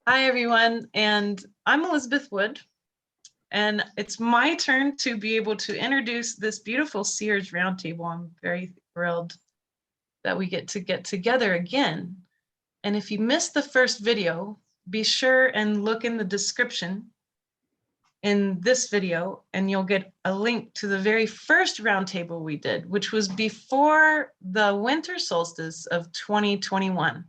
Hi, everyone, and I'm Elizabeth Wood, and it's my turn to be able to introduce this beautiful Seers Roundtable. I'm very thrilled that we get together again. And if you missed the first video, be sure and look in the description in this video, and you'll get a link to the very first roundtable we did, which was before the winter solstice of 2021.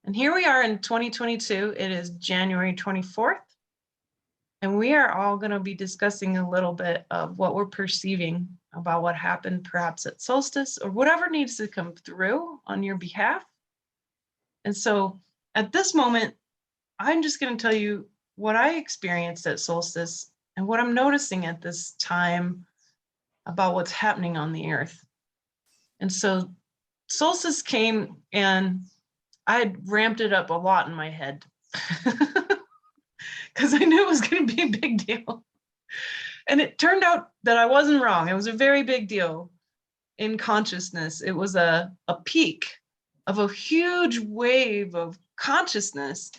And here we are in 2022. It is January 24th. And we are all going to be discussing a little bit of what we're perceiving about what happened perhaps at solstice or whatever needs to come through on your behalf. And so at this moment, I'm just going to tell you what I experienced at solstice and what I'm noticing at this time about what's happening on the earth. And so solstice came and I had ramped it up a lot in my head because I knew it was going to be a big deal. And it turned out that I wasn't wrong. It was a very big deal in consciousness. It was a peak of a huge wave of consciousness.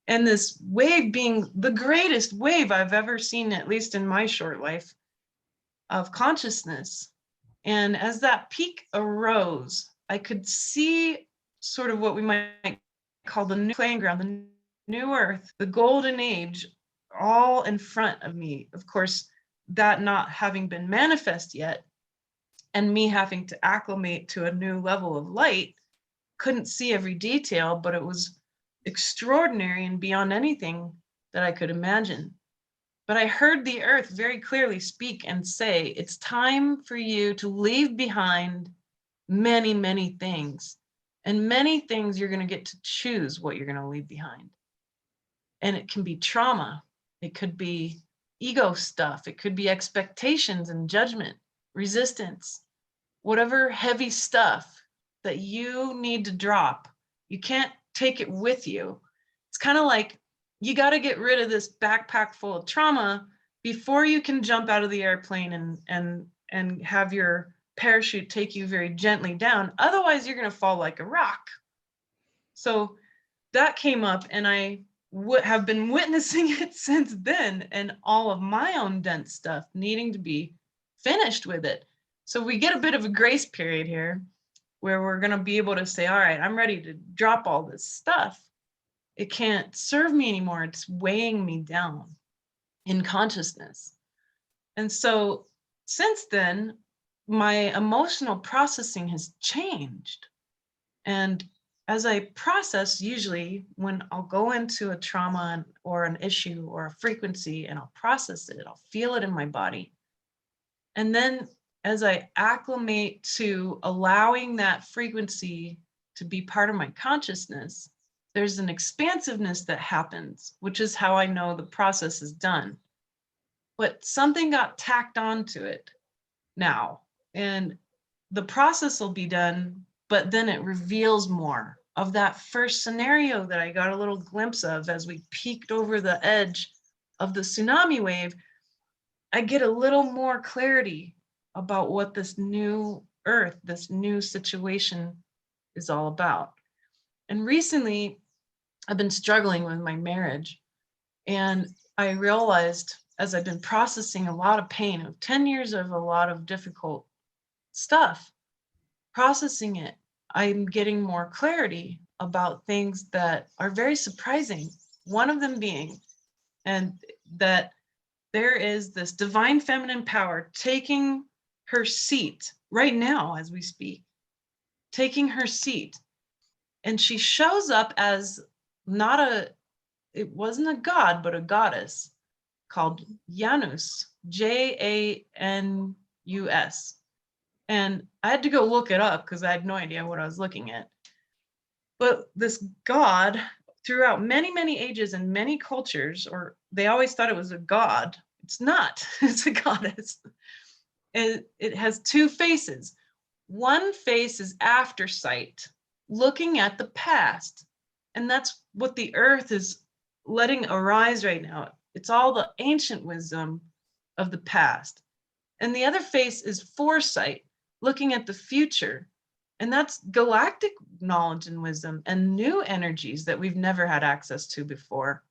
And this wave being the greatest wave I've ever seen, at least in my short life, of consciousness. And as that peak arose, I could see sort of what we might call the new playing ground, the new earth, the golden age, all in front of me. Of course, that not having been manifest yet, and me having to acclimate to a new level of light, couldn't see every detail, but it was extraordinary and beyond anything that I could imagine. But I heard the earth very clearly speak and say, it's time for you to leave behind many, many things. And many things you're going to get to choose what you're going to leave behind. And it can be trauma. It could be ego stuff. It could be expectations and judgment, resistance, whatever heavy stuff that you need to drop. You can't take it with you. It's kind of like you got to get rid of this backpack full of trauma before you can jump out of the airplane and have your parachute take you very gently down. Otherwise, you're going to fall like a rock. So that came up, and I have been witnessing it since then, and all of my own dense stuff needing to be finished with it. So we get a bit of a grace period here where we're going to be able to say, all right, I'm ready to drop all this stuff. It can't serve me anymore. It's weighing me down in consciousness. And so since then, my emotional processing has changed. And as I process, usually when I'll go into a trauma or an issue or a frequency and I'll process it, I'll feel it in my body. And then as I acclimate to allowing that frequency to be part of my consciousness, there's an expansiveness that happens, which is how I know the process is done. But something got tacked onto it now, and the process will be done, but then it reveals more of that first scenario that I got a little glimpse of as we peeked over the edge of the tsunami wave. I get a little more clarity about what this new earth, this new situation is all about. And recently, I've been struggling with my marriage, and I realized as I've been processing a lot of pain of 10 years of a lot of difficult stuff, processing it, I'm getting more clarity about things that are very surprising. One of them being, and that there is this divine feminine power taking her seat right now as we speak, taking her seat. And she shows up as it wasn't a god, but a goddess called Janus, Janus. And I had to go look it up because I had no idea what I was looking at. But this god, throughout many, many ages and many cultures, or they always thought it was a god. It's not, it's a goddess. And it has two faces. One face is after sight, looking at the past. And that's what the earth is letting arise right now. It's all the ancient wisdom of the past. And the other face is foresight, looking at the future. And that's galactic knowledge and wisdom and new energies that we've never had access to before.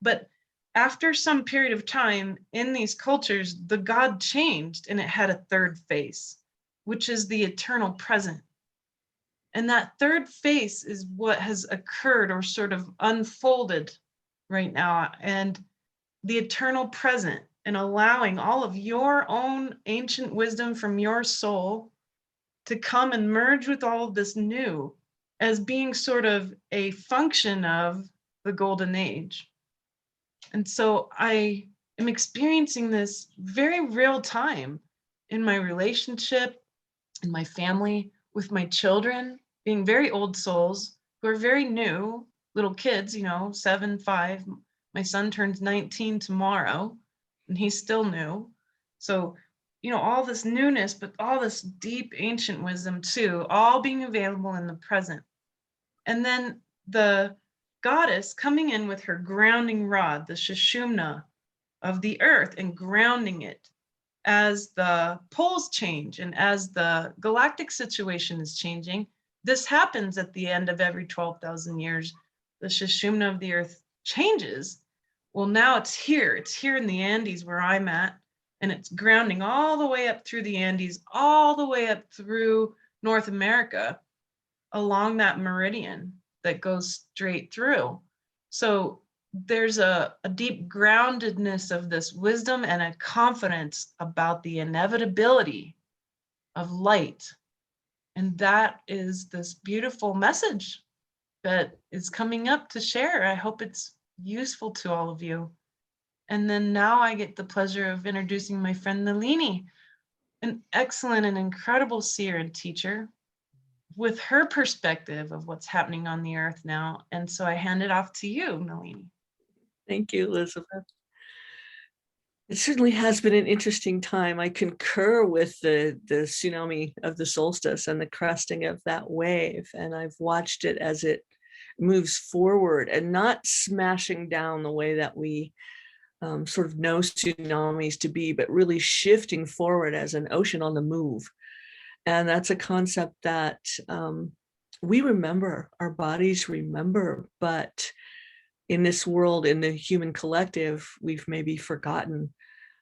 But after some period of time in these cultures, the God changed and it had a third face, which is the eternal present. And that third face is what has occurred or sort of unfolded right now. And the eternal present, and allowing all of your own ancient wisdom from your soul to come and merge with all of this new as being sort of a function of the golden age. And so I am experiencing this very real time in my relationship, in my family, with my children, being very old souls who are very new, little kids, 7, 5. My son turns 19 tomorrow, and he's still new. So, all this newness, but all this deep ancient wisdom too, all being available in the present. And then the goddess coming in with her grounding rod, the Shishumna of the earth, and grounding it as the poles change and as the galactic situation is changing. This happens at the end of every 12,000 years. The Shishumna of the earth changes. Well, now it's here. It's here in the Andes where I'm at, and it's grounding all the way up through the Andes, all the way up through North America, along that meridian that goes straight through. So there's a deep groundedness of this wisdom and a confidence about the inevitability of light. And that is this beautiful message that is coming up to share. I hope it's useful to all of you. And then now I get the pleasure of introducing my friend Nalini, an excellent and incredible seer and teacher, with her perspective of what's happening on the earth now. And so I hand it off to you, Nalini. Thank you, Elizabeth. It certainly has been an interesting time. I concur with the tsunami of the solstice and the cresting of that wave. And I've watched it as it moves forward and not smashing down the way that we sort of know tsunamis to be, but really shifting forward as an ocean on the move. And that's a concept that we remember, our bodies remember, but in this world, in the human collective, we've maybe forgotten,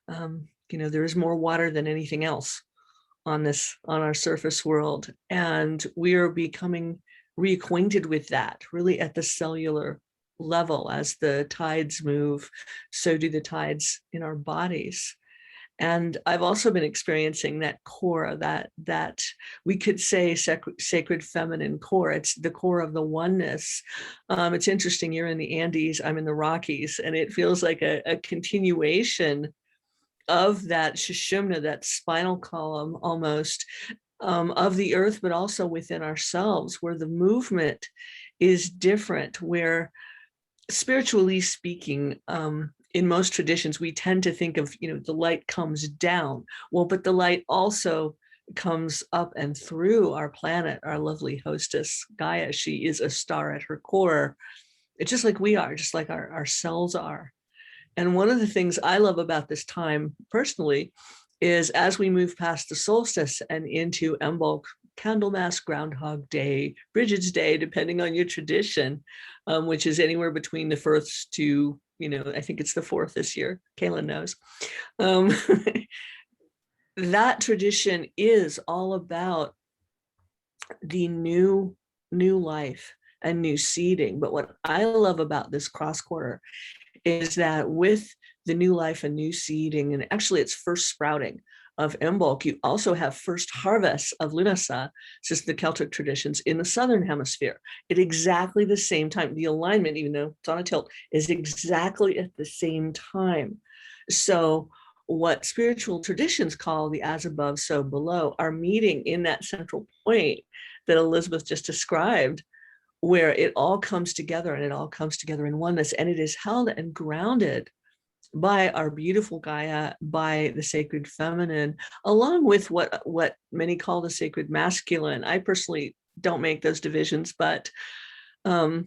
there is more water than anything else on our surface world. And we are becoming reacquainted with that really at the cellular level. As the tides move, so do the tides in our bodies. And I've also been experiencing that core, that we could say sacred feminine core. It's the core of the oneness. It's interesting, you're in the Andes, I'm in the Rockies, and it feels like a continuation of that Shishumna, that spinal column almost, of the earth, but also within ourselves, where the movement is different, where spiritually speaking, in most traditions, we tend to think of, the light comes down. Well, but the light also comes up and through our planet, our lovely hostess, Gaia. She is a star at her core. It's just like we are, just like our cells are. And one of the things I love about this time personally is as we move past the solstice and into Imbolc, Candlemas, Groundhog Day, Bridget's Day, depending on your tradition, which is anywhere between the 1st to, I think it's the 4th this year. Kaylin knows. That tradition is all about the new life and new seeding. But what I love about this cross quarter is that with the new life and new seeding, and actually it's first sprouting of Imbolc, you also have first harvest of Lunasa, just the Celtic traditions, in the Southern Hemisphere at exactly the same time. The alignment, even though it's on a tilt, is exactly at the same time. So what spiritual traditions call the as above, so below are meeting in that central point that Elizabeth just described, where it all comes together, and it all comes together in oneness, and it is held and grounded by our beautiful Gaia, by the sacred feminine, along with what many call the sacred masculine. I personally don't make those divisions, but I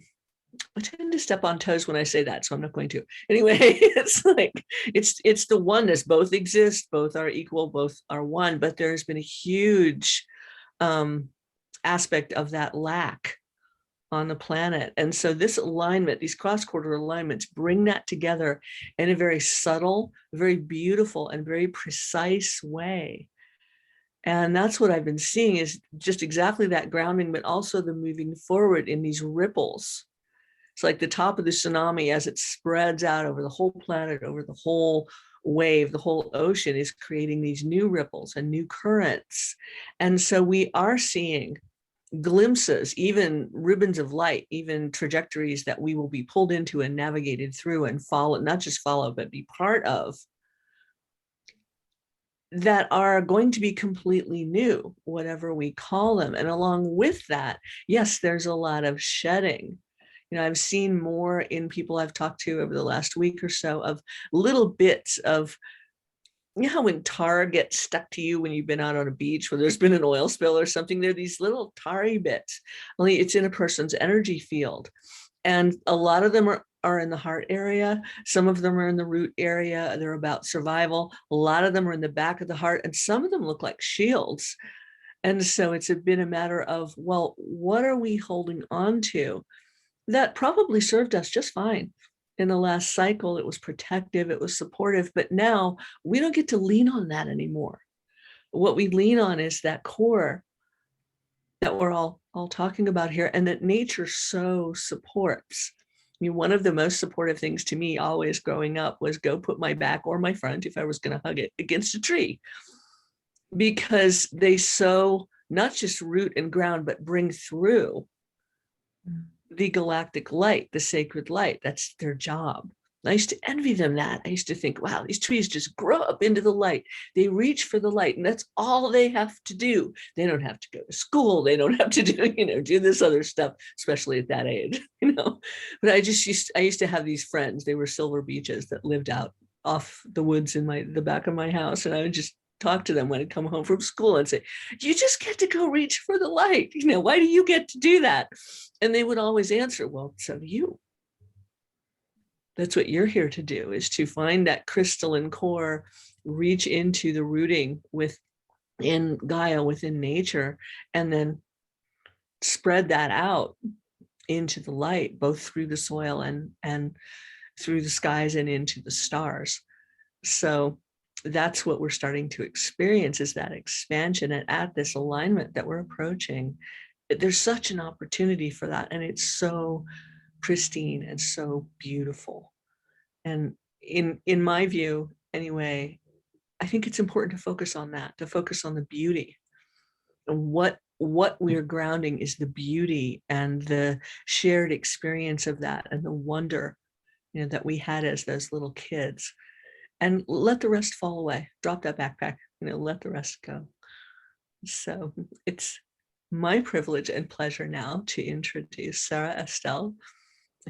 tend to step on toes when I say that, so I'm not going to. Anyway, it's like it's the oneness. Both exist, both are equal, both are one. But there's been a huge aspect of that lack on the planet. And so this alignment, these cross-quarter alignments, bring that together in a very subtle, very beautiful, and very precise way. And that's what I've been seeing, is just exactly that grounding, but also the moving forward in these ripples. It's like the top of the tsunami, as it spreads out over the whole planet, over the whole wave, the whole ocean, is creating these new ripples and new currents. And so we are seeing glimpses, even ribbons of light, even trajectories that we will be pulled into and navigated through and follow, not just follow, but be part of, that are going to be completely new, whatever we call them. And along with that, yes, there's a lot of shedding. You know, I've seen more in people I've talked to over the last week or so of little bits of, you know how when tar gets stuck to you when you've been out on a beach where there's been an oil spill or something, there are these little tarry bits, only it's in a person's energy field. And a lot of them are in the heart area. Some of them are in the root area. They're about survival. A lot of them are in the back of the heart, and some of them look like shields. And so it's been a matter of, well, what are we holding on to that probably served us just fine in the last cycle? It was protective, it was supportive, but now we don't get to lean on that anymore. What we lean on is that core that we're all talking about here, and that nature so supports. I mean, one of the most supportive things to me always growing up was go put my back or my front, if I was going to hug it, against a tree, because they so not just root and ground, but bring through the galactic light, the sacred light. That's their job. I used to envy them that. I used to think, wow, these trees just grow up into the light. They reach for the light, and that's all they have to do. They don't have to go to school. They don't have to do this other stuff, especially at that age, But I used to have these friends. They were silver beaches that lived out off the woods in the back of my house. And I would just talk to them when I'd come home from school and say, you just get to go reach for the light. Why do you get to do that? And they would always answer, well, so do you. That's what you're here to do, is to find that crystalline core, reach into the rooting within Gaia, within nature, and then spread that out into the light, both through the soil and through the skies and into the stars. So that's what we're starting to experience, is that expansion, and at this alignment that we're approaching, there's such an opportunity for that. And it's so pristine and so beautiful. And in my view, anyway, I think it's important to focus on that, to focus on the beauty. And what we're grounding is the beauty and the shared experience of that, and the wonder, that we had as those little kids. And let the rest fall away. Drop that backpack, let the rest go. So it's my privilege and pleasure now to introduce Sarah Estelle,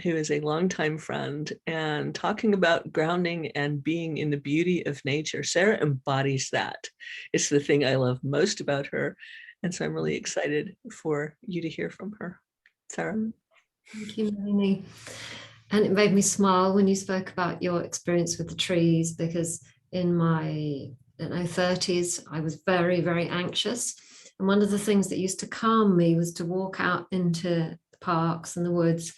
who is a longtime friend, and talking about grounding and being in the beauty of nature. Sarah embodies that. It's the thing I love most about her. And so I'm really excited for you to hear from her. Sarah. Thank you, Melanie. And it made me smile when you spoke about your experience with the trees, because in my 30s, I was very, very anxious. And one of the things that used to calm me was to walk out into the parks and the woods.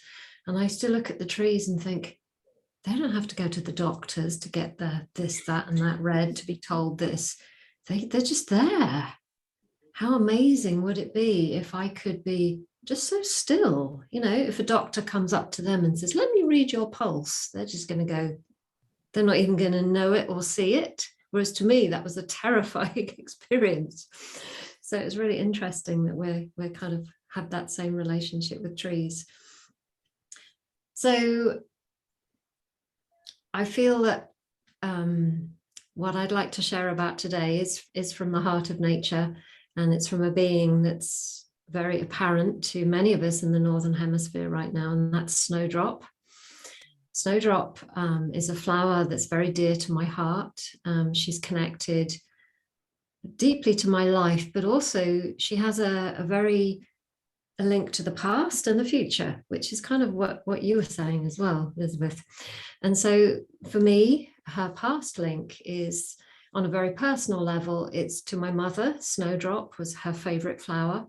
And I used to look at the trees and think, they don't have to go to the doctors to get this, that, and that read, to be told this. They're just there. How amazing would it be if I could be just so still? If a doctor comes up to them and says, let me read your pulse, they're just going to go, they're not even going to know it or see it. Whereas to me, that was a terrifying experience. So it was really interesting that we're kind of have that same relationship with trees. So I feel that what I'd like to share about today is from the heart of nature, and it's from a being that's very apparent to many of us in the Northern Hemisphere right now, and that's Snowdrop. Snowdrop is a flower that's very dear to my heart. She's connected deeply to my life, but also she has a link to the past and the future, which is kind of what you were saying as well, Elizabeth. And so for me, her past link is on a very personal level. It's to my mother. Snowdrop was her favorite flower.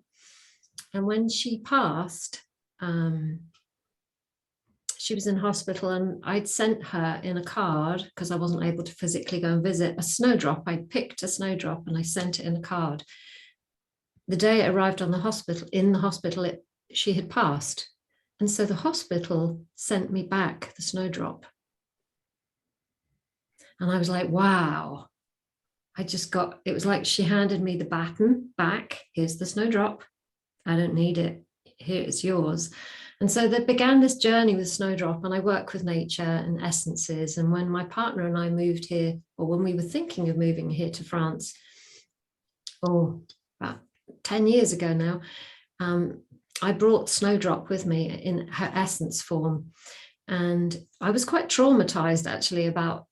And when she passed, she was in hospital, and I'd sent her in a card, because I wasn't able to physically go and visit, a snowdrop. I picked a snowdrop and I sent it in a card. The day it arrived in the hospital, she had passed. And so the hospital sent me back the snowdrop. And I was like, wow. It was like she handed me the baton back. Here's the snowdrop. I don't need it. Here, it's yours. And so there began this journey with Snowdrop, and I work with nature and essences. And when my partner and I moved here, or when we were thinking of moving here to France, about 10 years ago now, I brought Snowdrop with me in her essence form. And I was quite traumatized actually about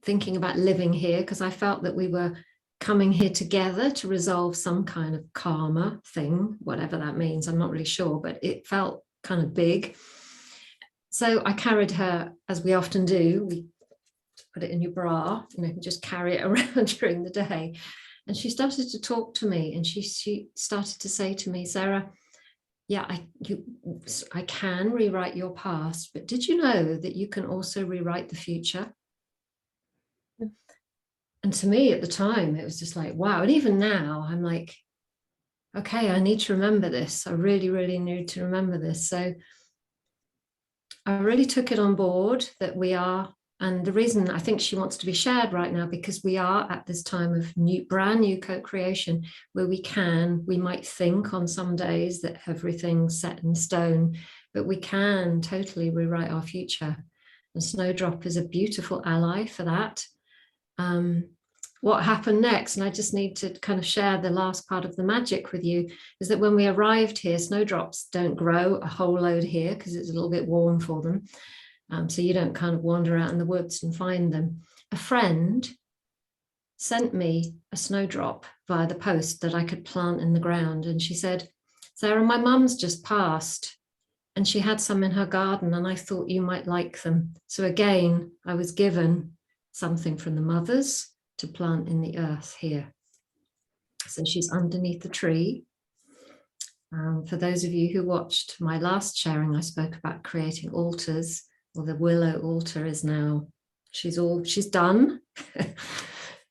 thinking about living here, because I felt that we were coming here together to resolve some kind of karma thing, whatever that means. I'm not really sure, but it felt kind of big. So I carried her, as we often do. We put it in your bra, you just carry it around during the day. And she started to talk to me, and she started to say to me, Sarah, yeah, I can rewrite your past, but did you know that you can also rewrite the future? And to me at the time, it was just like, wow. And even now, I'm like, okay, I need to remember this. I really, really need to remember this. So I really took it on board that we are, and the reason I think she wants to be shared right now, because we are at this time of brand new co-creation, where we might think on some days that everything's set in stone, but we can totally rewrite our future. And Snowdrop is a beautiful ally for that. What happened next, and I just need to kind of share the last part of the magic with you, is that when we arrived here, snowdrops don't grow a whole load here because it's a little bit warm for them. So you don't kind of wander out in the woods and find them. A friend sent me a snowdrop via the post that I could plant in the ground. And she said, Sarah, my mum's just passed and she had some in her garden and I thought you might like them. So again, I was given something from the mothers to plant in the earth here. So she's underneath the tree. For those of you who watched my last sharing, I spoke about creating altars. Well, the willow altar is now, she's done.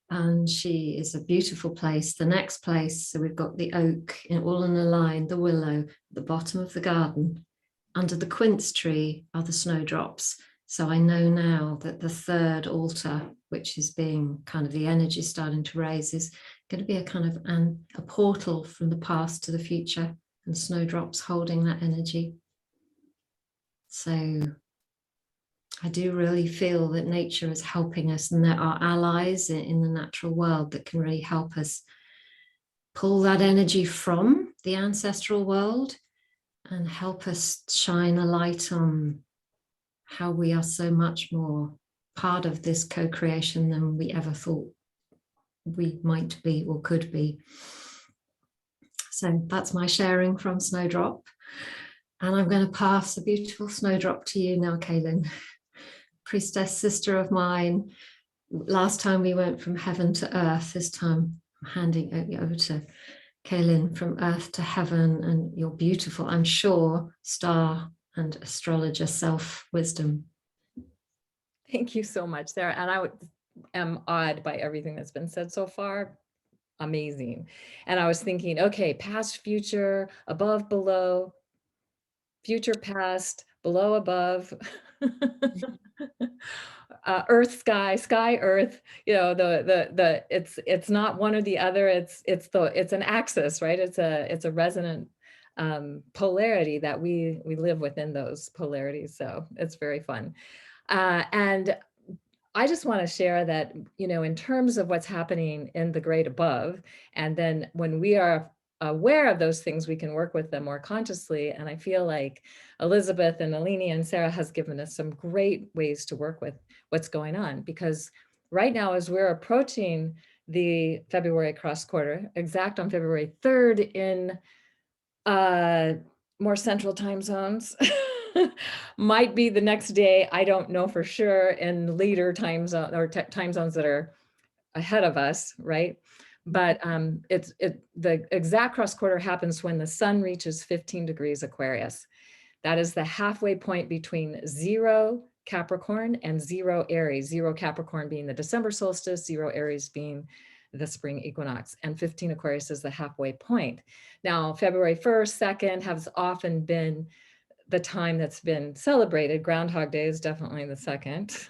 And she is a beautiful place. The next place, so we've got the oak all in a line, the willow at the bottom of the garden. Under the quince tree are the snowdrops. So I know now that the third altar, which is being kind of the energy starting to raise, is going to be a kind of a portal from the past to the future, and snowdrops holding that energy. So I do really feel that nature is helping us, and there are allies in the natural world that can really help us pull that energy from the ancestral world and help us shine a light on how we are so much more part of this co-creation than we ever thought we might be or could be. So that's my sharing from Snowdrop. And I'm going to pass the beautiful Snowdrop to you now, Kaylin. Priestess sister of mine. Last time we went from heaven to earth. This time I'm handing over to Kaylin, from earth to heaven, and your beautiful, I'm sure, star and astrologer self-wisdom. Thank you so much, Sarah. And I am awed by everything that's been said so far. Amazing. And I was thinking, okay, past, future, above, below, future, past, below, above, earth, sky, sky, earth. You know, it's not one or the other. It's an axis, right? It's a resonant polarity that we live within those polarities. So it's very fun. And I just want to share that, in terms of what's happening in the great above, and then when we are aware of those things, we can work with them more consciously. And I feel like Elizabeth and Alini and Sarah has given us some great ways to work with what's going on, because right now, as we're approaching the February cross quarter, exact on February 3rd in more central time zones, might be the next day. I don't know for sure, in later time zone or time zones that are ahead of us, right? but the exact cross quarter happens when the sun reaches 15 degrees Aquarius. That is the halfway point between 0 Capricorn and 0 Aries, 0 Capricorn being the December solstice, 0 Aries being the spring equinox, and 15 Aquarius is the halfway point. Now, February 1st, 2nd has often been the time that's been celebrated. Groundhog Day is definitely the 2nd.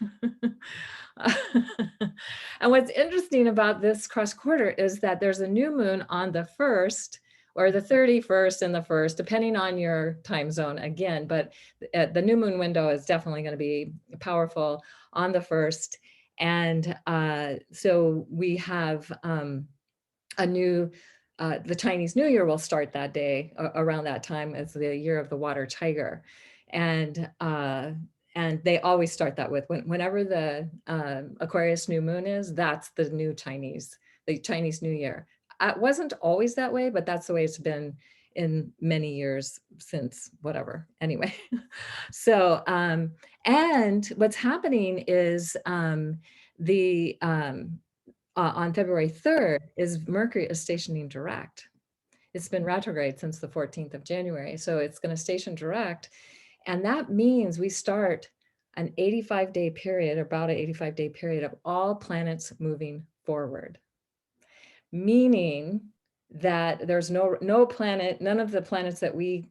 And what's interesting about this cross quarter is that there's a new moon on the 1st or the 31st and the 1st, depending on your time zone again, but the new moon window is definitely going to be powerful on the 1st. And so we have a new, the Chinese New Year will start that day around that time as the year of the water tiger. And they always start that with whenever the Aquarius new moon is, that's the Chinese New Year. It wasn't always that way, but that's the way it's been in many years since whatever. Anyway, so and what's happening is on February 3rd is Mercury is stationing direct. It's been retrograde since the 14th of January, so it's going to station direct, and that means we start an 85-day period, about an 85-day period of all planets moving forward. Meaning that there's no planet, none of the planets that we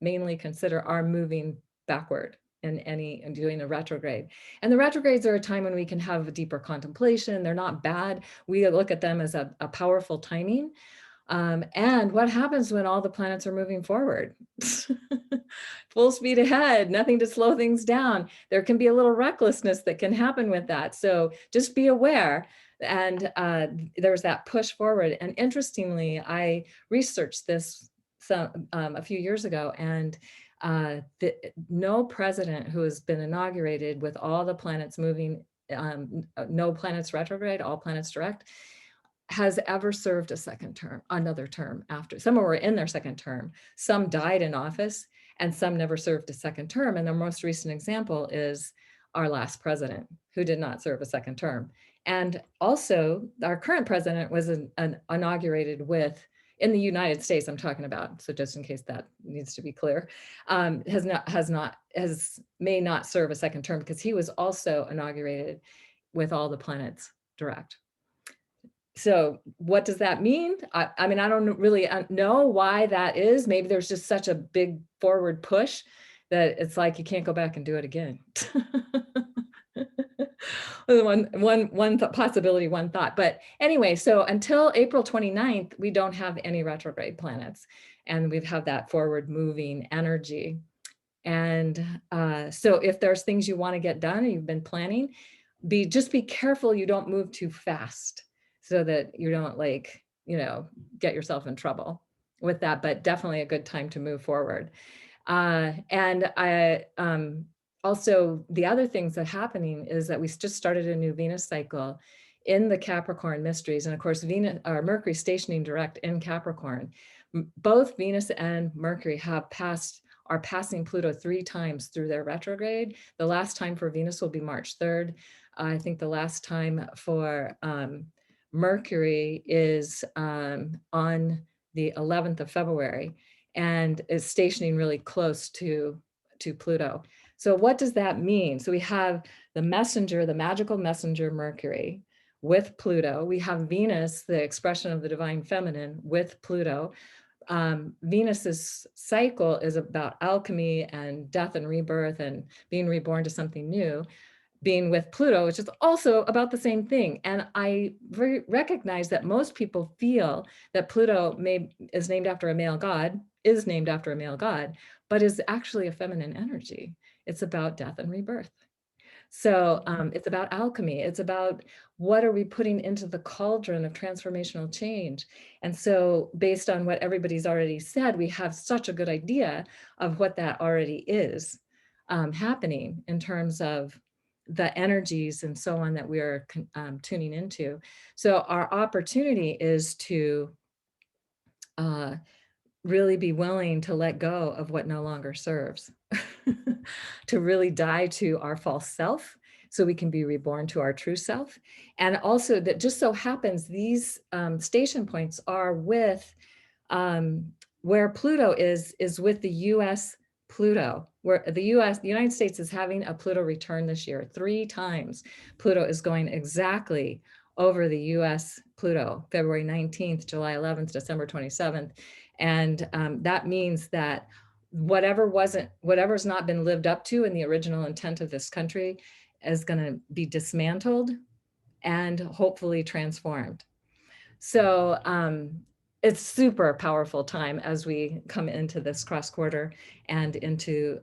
mainly consider are moving backward in doing a retrograde. And the retrogrades are a time when we can have a deeper contemplation. They're not bad. We look at them as a powerful timing. And what happens when all the planets are moving forward? Full speed ahead, nothing to slow things down. There can be a little recklessness that can happen with that. So just be aware. And there's that push forward. And interestingly, I researched this a few years ago, and no president who has been inaugurated with all the planets moving, no planets retrograde, all planets direct, has ever served a second term, another term after. Some were in their second term, some died in office, and some never served a second term. And the most recent example is our last president, who did not serve a second term. And also, our current president was inaugurated with, in the United States, I'm talking about, so just in case that needs to be clear, may not serve a second term because he was also inaugurated with all the planets direct. So what does that mean? I mean, I don't really know why that is. Maybe there's just such a big forward push that it's like you can't go back and do it again. One possibility, one thought. But anyway, so until April 29th, we don't have any retrograde planets, and we've had that forward moving energy. And so if there's things you want to get done and you've been planning, just be careful you don't move too fast, so that you don't get yourself in trouble with that, but definitely a good time to move forward. And I also, the other things that are happening is that we just started a new Venus cycle in the Capricorn mysteries. And of course, Mercury stationing direct in Capricorn. Both Venus and Mercury are passing Pluto 3 times through their retrograde. The last time for Venus will be March 3rd. I think the last time for Mercury is on the 11th of February, and is stationing really close to Pluto. So what does that mean? So we have the messenger, the magical messenger Mercury with Pluto. We have Venus, the expression of the divine feminine, with Pluto. Venus's cycle is about alchemy and death and rebirth and being reborn to something new. Being with Pluto, which is also about the same thing. And I recognize that most people feel that Pluto is named after a male god, but is actually a feminine energy. It's about death and rebirth. So it's about alchemy. It's about what are we putting into the cauldron of transformational change. And so based on what everybody's already said, we have such a good idea of what that already is happening in terms of the energies and so on that we are tuning into. So our opportunity is to really be willing to let go of what no longer serves, to really die to our false self, so we can be reborn to our true self. And also that just so happens these station points are with where Pluto is with the US Pluto, where the United States is having a Pluto return this year. 3 times Pluto is going exactly over the US Pluto, February 19th, July 11th, December 27th. And that means that whatever's not been lived up to in the original intent of this country is going to be dismantled and hopefully transformed. So it's super powerful time as we come into this cross quarter and into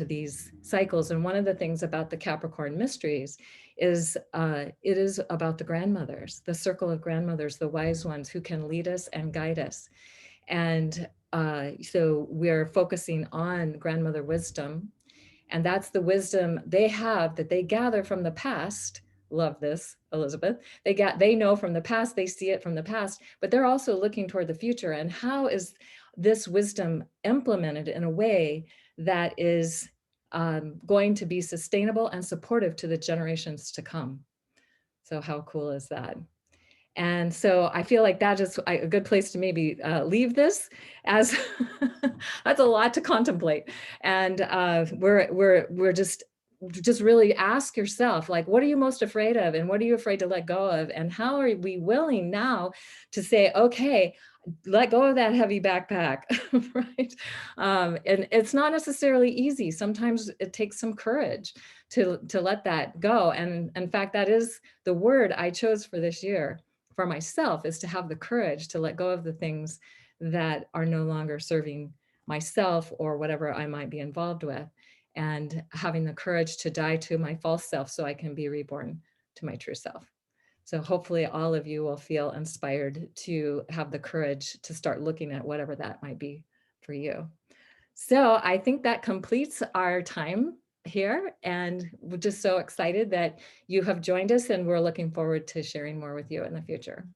these cycles. And one of the things about the Capricorn mysteries is it is about the grandmothers, the circle of grandmothers, the wise ones who can lead us and guide us. And so we're focusing on grandmother wisdom, and that's the wisdom they have that they gather from the past. Love this, Elizabeth. They know from the past, they see it from the past, but they're also looking toward the future. And how is this wisdom implemented in a way that is going to be sustainable and supportive to the generations to come? So how cool is that? And so I feel like that is a good place to maybe leave this, as that's a lot to contemplate. And we're just really ask yourself, like, what are you most afraid of, and what are you afraid to let go of, and how are we willing now to say, okay, let go of that heavy backpack, right? And it's not necessarily easy. Sometimes it takes some courage to let that go. And in fact, that is the word I chose for this year for myself, is to have the courage to let go of the things that are no longer serving myself or whatever I might be involved with, and having the courage to die to my false self so I can be reborn to my true self. So hopefully all of you will feel inspired to have the courage to start looking at whatever that might be for you. So I think that completes our time here, and we're just so excited that you have joined us, and we're looking forward to sharing more with you in the future.